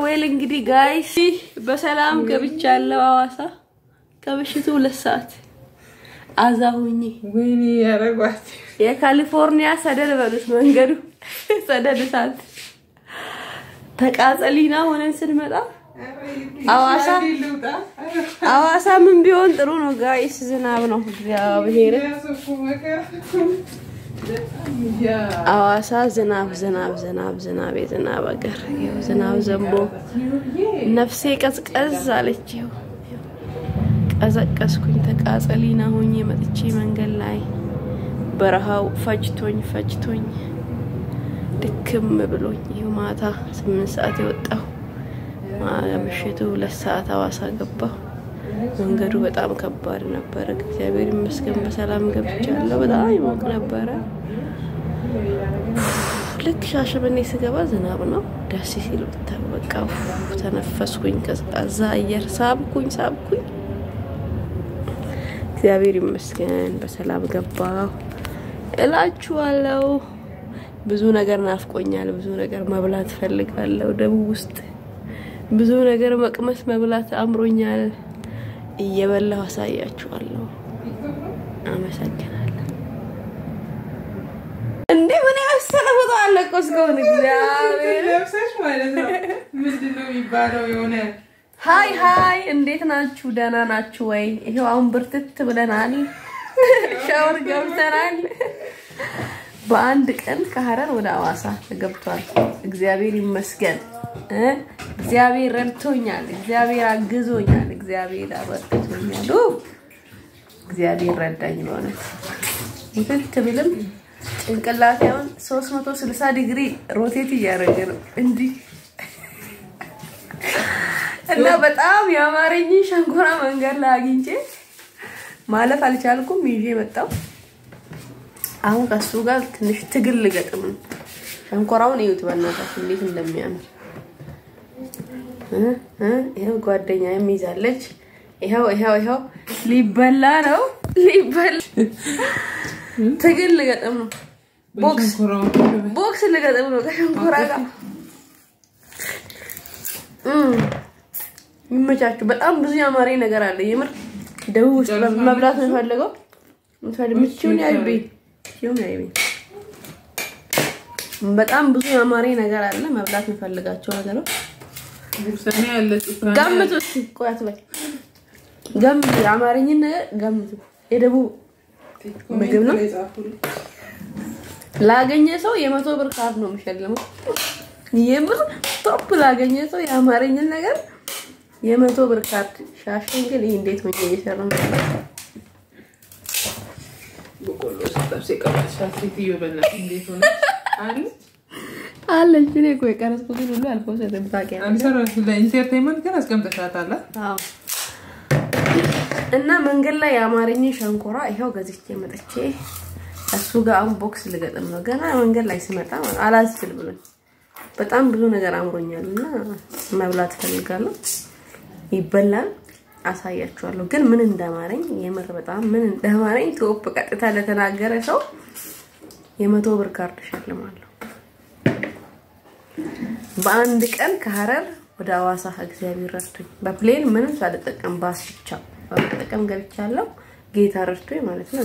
ወይል እንግዲህ ጋይስ በሰላም ገብቻለሁ አዋሳ ከበሽቱ 2 ሰዓት አዛሁኝ ወይኔ ያረጋት የካሊፎርኒያ ሰደድ በሉት መንገዱ ሰደድ ሰዓት ተቃጠሊና ሆነን ስንመጣ አዋሳ ምን ቢሆን ጥሩ ነው ጋይስ ዝናብ ነው እግዚአብሔር አዋሳ ዝናብ የዝናብ አገር ዝናብ ዘንቦ ነፍሴ ቀዝቀዝ አለች ቀዘቀዝኩኝ ተቃጠሊና ሆኜ መጥቼ መንገድ ላይ በረሃው ፈጅቶኝ ድክም ብሎኝ ማታ 8 ሰዓት የወጣው ማምሸቱ 2 ሰዓት አዋሳ ገባሁ መንገዱ በጣም ከባድ ነበር እግዚአብሔር ይመስገን በሰላም ገብቻለሁ በጣም ይሞቅ ነበር ልክ ሻሸመኔ ስገባ ዝናብ ነው ደስ ሲል በቃ ተነፈስኩኝ ቀዝቃዛ አየር ሳብኩኝ እግዚአብሔር ይመስገን በሰላም ገባሁ እላችኋለሁ ብዙ ነገር ናፍቆኛል ብዙ ነገር መብላት ፈልጋለሁ ደቡብ ውስጥ ብዙ ነገር መቅመስ መብላት አምሮኛል እየበላሁ አሳያችኋለሁ አመሰግናለሁ እንዴ ምን ያሰለፈው አለቆስከው እግዚአብሔር ለብሰሽ ማለት ነው ምንድነው የሚባለው የሆነ ሃይ እንዴት ናችሁ ደህና ናችሁ ወይ ይሄው አሁን ብርትት ብለናል ሻወር ገብተናል በአንድ ቀን ከሐረር ወደ አዋሳ ተገብቷል እግዚአብሔር ይመስገን እግዚአብሔር ረድቶኛል እግዚአብሔር አግዞኛል እግዚአብሔር አበርክቶኛል እግዚአብሔር ረዳኝ ማለት እንት ብለም ጭንቅላቴውን 360 ዲግሪ ሮቴት ያደረገ ነው እንዴ እና በጣም ያማረኝ ሸንኮራ መንገድ ላይ አግኝቼ ማለፍ አልቻልኩም ይዤ መጣው አሁን ከሱ ጋር ትንሽ ትግል ገጥም ሸንኮራውን ይዩት በእናታችሁ እንዴት እንደሚያምር ይሄው ጓደኛ የሚይዛለች ይሄው ሊበላ ነው ትግል ገጥም ነው ቦክስ ለገጥም ነው ከሸንኮራ ጋር ይመቻችሁ በጣም ብዙ ያማረኝ ነገር አለ የምር ደቡብ ውስጥ መብላት ነው ፈልገው ምትፈልምቹን ያይብኝ በጣም ብዙ ያማረኝ ነገር አለ መብላት ነው ፈልጋቸው ነገሮች ጉርሰኛ ያለች ገምቱ ቆያት በይ ገምቱ ያማረኝ ነገር ገምቱ የደቡብ ምግብ ነው ላገኘ ሰው የ100 ብር ካርድ ነው የሚሸልመው የምር ቶፕ ላገኘ ሰው ያማረኝ ነገር የ100 ብር ካርድ ሻሽን ግን እንዴት ሆኜ እየሰራው ነው በቆሎ ሰጣብሴ ቀባሻት ይዩበና እንዴት ሆነ አለ እኔ ቆይ ቀረስኩት ሁሉ አልፎ ሰደብታቂያ አንሰራ ለኢንተርቴይንመንት ግን አስቀምጠሻታል እና መንገድ ላይ ያማረኝ ሸንኮራ ይሄው ገዝቼ መጥቼ እሱ ጋር አንቦክስ ልገጥም ነው ገና መንገድ ላይ ስመጣ አላስችል ብሎኝ በጣም ብዙ ነገር አምሮኛልና መብላት ፈልጋለሁ ይበላል አሳያችኋለሁ ግን ምን እንደማረኝ የምር በጣም ምን እንደማረኝ ቶፕ ቀጥታ ለተናገረ ሰው የ100 ብር ካርድ ሸልማለሁ በአንድ ቀን ከሐረር ወደ አዋሳ እግዚአብሔር ረድቶኝ በፕሌን ምንም ሳልጠቀም ባስ ብቻ በመጠቀም ገብቻለሁ ጌታ ረድቶኝ ማለት ነው